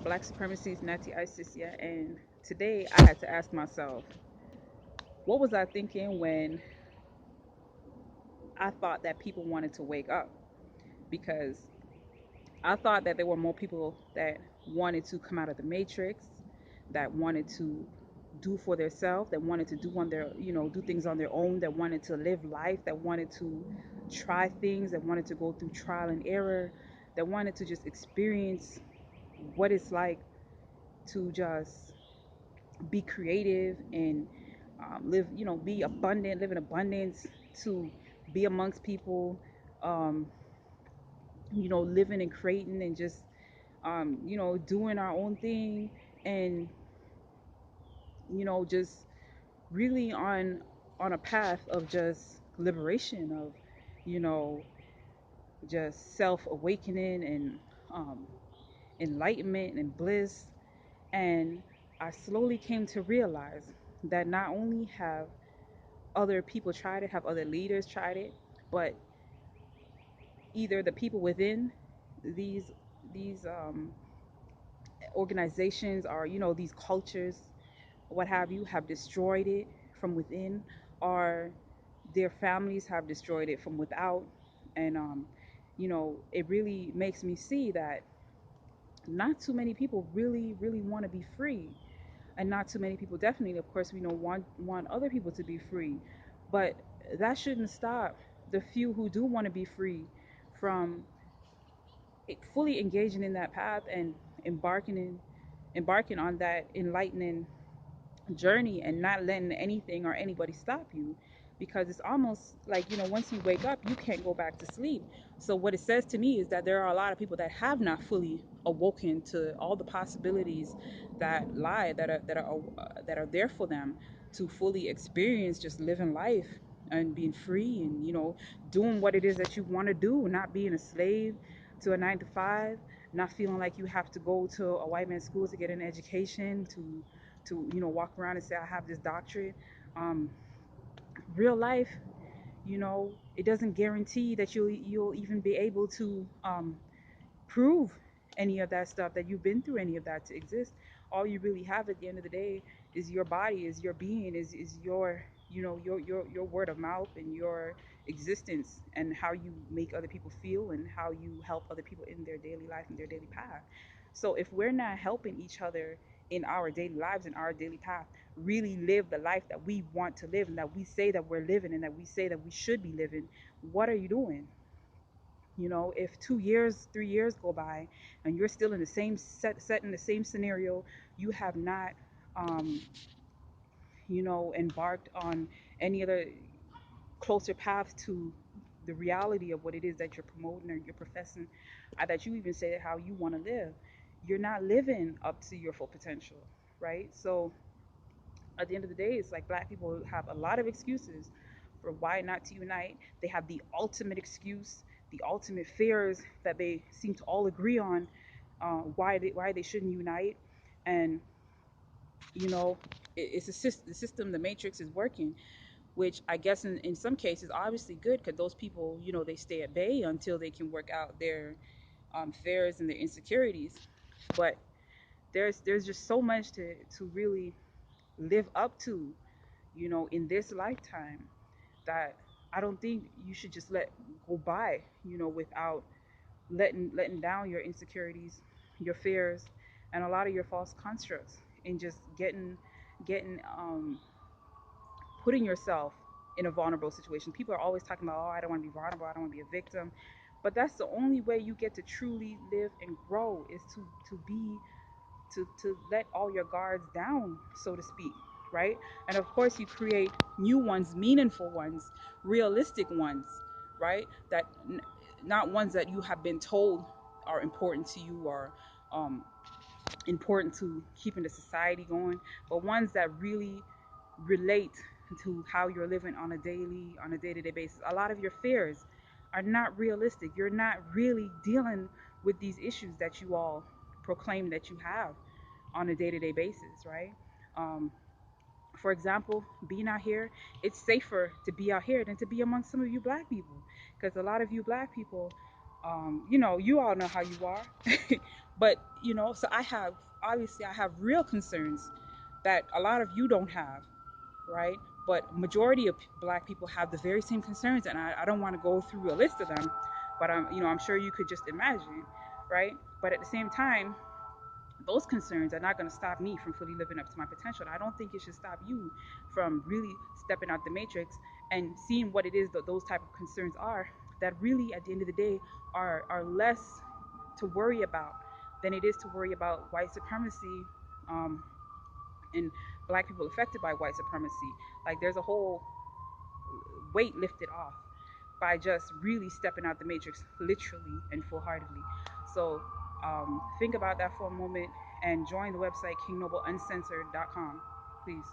Black Supremacy's Natty Isis, yeah, and today I had to ask myself, what was I thinking when I thought that people wanted to wake up? Because I thought that there were more people that wanted to come out of the matrix, that wanted to do for themselves, that wanted to do on their, do things on their own, that wanted to live life, that wanted to try things, that wanted to go through trial and error, that wanted to just experience what it's like to just be creative and live, be abundant, live in abundance, to be amongst people, um, living and creating and just, doing our own thing and, just really on a path of just liberation of, you know, just self awakening and um, enlightenment and bliss. And I slowly came to realize that not only have other people tried it, have other leaders tried it, but either the people within these these organizations or these cultures, what have you, have destroyed it from within, or their families have destroyed it from without. And it really makes me see that not too many people really want to be free, and not too many people definitely, of course, want other people to be free, but that shouldn't stop the few who do want to be free from fully engaging in that path and embarking in embarking on that enlightening journey and not letting anything or anybody stop you, because it's almost like, once you wake up you can't go back to sleep. So what it says to me is that there are a lot of people that have not fully awoken to all the possibilities that lie, that are there for them to fully experience just living life and being free and doing what it is that you want to do, not being a slave to a 9 to 5, not feeling like you have to go to a white man's school to get an education, to walk around and say I have this doctorate. um, Real life, it doesn't guarantee that you'll even be able to prove any of that stuff, that you've been through any of that to exist. All you really have at the end of the day is your body, is your being, is your your word of mouth and your existence, and how you make other people feel and how you help other people in their daily life and their daily path. So if we're not helping each other in our daily lives and our daily path really live the life that we want to live and that we say that we're living and that we say that we should be living, what are you doing? If 2 years, 3 years go by and you're still in the same set in the same scenario, you have not, um, embarked on any other closer path to the reality of what it is that you're promoting or you're professing, that you even say how you want to live, you're not living up to your full potential, right? So at the end of the day, it's like black people have a lot of excuses for why not to unite. They have the ultimate excuse, the ultimate fears that they seem to all agree on, why they shouldn't unite. And you know, it's the system, the matrix is working, which I guess in some cases obviously good, because those people, they stay at bay until they can work out their fears and their insecurities. But there's just so much to really live up to, in this lifetime, that I don't think you should just let go by, without letting down your insecurities, your fears, and a lot of your false constructs, and just getting putting yourself in a vulnerable situation. People are always talking about, oh, I don't want to be vulnerable, I don't want to be a victim. But that's the only way you get to truly live and grow, is to let all your guards down, so to speak, right? And of course, you create new ones, meaningful ones, realistic ones, right? That not ones that you have been told are important to you, or um, important to keeping the society going, but ones that really relate to how you're living on a day-to-day basis. A lot of your fears are not realistic. You're not really dealing with these issues that you all proclaim that you have on a day-to-day basis, right? um, for example, being out here, it's safer to be out here than to be among some of you black people, because a lot of you black people, you all know how you are. But so I have, obviously I have real concerns that a lot of you don't have, right? But majority of black people have the very same concerns, and I don't want to go through a list of them, but I'm sure you could just imagine, right? But at the same time, those concerns are not going to stop me from fully living up to my potential. I don't think it should stop you from really stepping out the matrix and seeing what it is that those type of concerns are, that really at the end of the day are less to worry about than it is to worry about white supremacy, um, and black people affected by white supremacy. Like there's a whole weight lifted off by just really stepping out the matrix, literally and full heartedly. So think about that for a moment and join the website kingnobleuncensored.com, please.